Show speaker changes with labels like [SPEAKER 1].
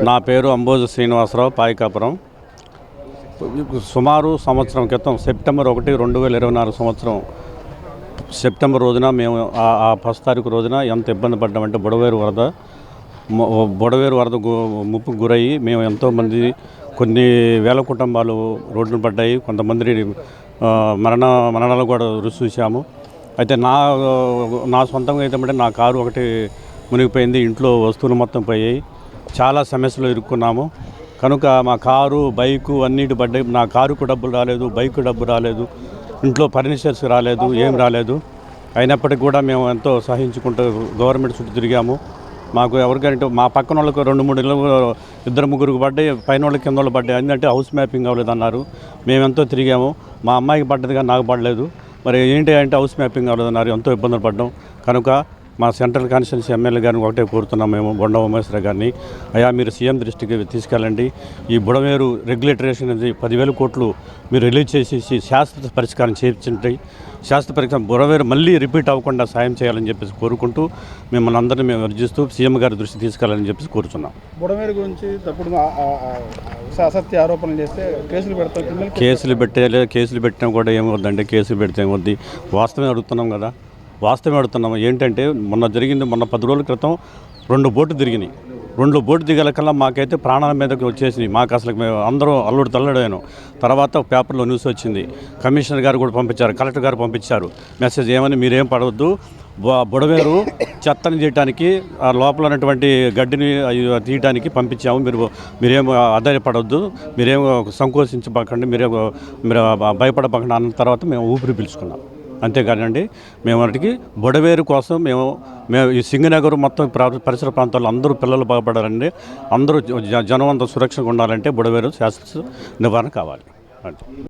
[SPEAKER 1] నా పేరు అంబోజు శ్రీనివాసరావు, పాయకాపురం. సుమారు సంవత్సరం క్రితం సెప్టెంబర్ 1, 2024 సంవత్సరం సెప్టెంబర్ రోజున మేము ఆ 1 తారీఖు రోజున ఎంత ఇబ్బంది పడ్డామంటే బుడవేరు వరద ముప్పుకు గురయ్యి మేము ఎంతోమంది కొన్ని వేల కుటుంబాలు రోడ్డున పడ్డాయి. కొంతమంది మరణాలు కూడా రుచి చూసాము. అయితే నా సొంతంగా అయితే నా కారు ఒకటి మునిగిపోయింది. ఇంట్లో వస్తువులు మొత్తం పోయాయి. చాలా సమస్యలు ఇరుక్కున్నాము. కనుక మా కారు, బైకు అన్నిటి పడ్డాయి. నా కారుకు డబ్బులు రాలేదు, బైకు డబ్బు రాలేదు, ఇంట్లో ఫర్నిచర్స్ రాలేదు, ఏం రాలేదు. అయినప్పటికీ కూడా మేము ఎంతో సహించుకుంటూ గవర్నమెంట్ చుట్టూ తిరిగాము. మాకు ఎవరికంటే మా పక్కన వాళ్ళకి 2-3 ఇళ్ళు 2-3 పడ్డాయి, పైన వాళ్ళకి కింద వాళ్ళు పడ్డాయి. ఎందుకంటే హౌస్ మ్యాపింగ్ అవ్వలేదు అన్నారు. మేము ఎంతో తిరిగాము. మా అమ్మాయికి పడ్డది కానీ నాకు పడలేదు. మరి ఏంటి అంటే హౌస్ మ్యాపింగ్ అవ్వలేదు అన్నారు. ఎంతో ఇబ్బందులు పడ్డాం. కనుక మా సెంట్రల్ కాన్స్టిట్యున్సీ ఎమ్మెల్యే గారిని ఒకటే కోరుతున్నాం మేము, బొండా ఉమేశ్వర గారిని. అయ్యా, మీరు సీఎం దృష్టికి తీసుకెళ్ళండి. ఈ బుడమేరు రెగ్యులేటరేషన్ 10,000 కోట్లు మీరు రిలీజ్ చేసేసి శాశ్వత పరిష్కారం చేయించండి. శాశ్వత పరిష్కారం బుడమేరు మళ్ళీ రిపీట్ అవ్వకుండా సాయం చేయాలని చెప్పేసి కోరుకుంటూ మిమ్మల్ని అందరినీ మేము అర్జిస్తూ సీఎం గారి దృష్టి తీసుకెళ్ళాలని చెప్పేసి కోరుచున్నాం.
[SPEAKER 2] బుడమేరు గురించి తప్పుడు అసత్య ఆరోపణలు చేస్తే కేసులు పెట్టినా కూడా ఏమవుద్దండి? కేసులు పెడితే ఏమవుద్ది? వాస్తవమే అడుగుతున్నాం. ఏంటంటే మొన్న 10 రోజుల క్రితం 2 బోట్లు తిరిగినాయి. 2 బోట్లు దిగలకల్లా మాకైతే ప్రాణాల మీదకి వచ్చేసినాయి. మాకు అసలు మేము అందరూ అల్లుడు తల్లడాను. తర్వాత పేపర్లో న్యూస్ వచ్చింది. కమిషనర్ గారు కూడా పంపించారు, కలెక్టర్ గారు పంపించారు మెసేజ్. ఏమని మీరేం పడవద్దు, బుడమేరు చెత్తని తీయటానికి లోపల ఉన్నటువంటి గడ్డిని తీయటానికి పంపించాము. మీరేం ఆధారపడవద్దు, మీరేం సంకోచించబకండి, మీరు భయపడబకండి అన్న తర్వాత మేము ఊపిరి పీల్చుకున్నాం. అంతేకాదండి, మేము వాటికి బుడవేరు కోసం మేము ఈ సింగనగర్ మొత్తం పరిసర ప్రాంతాల్లో అందరూ పిల్లలు బాగుపడాలండి. అందరూ జనం అంతా సురక్షగా ఉండాలంటే బుడవేరు శాశ్వత నివారణ కావాలి.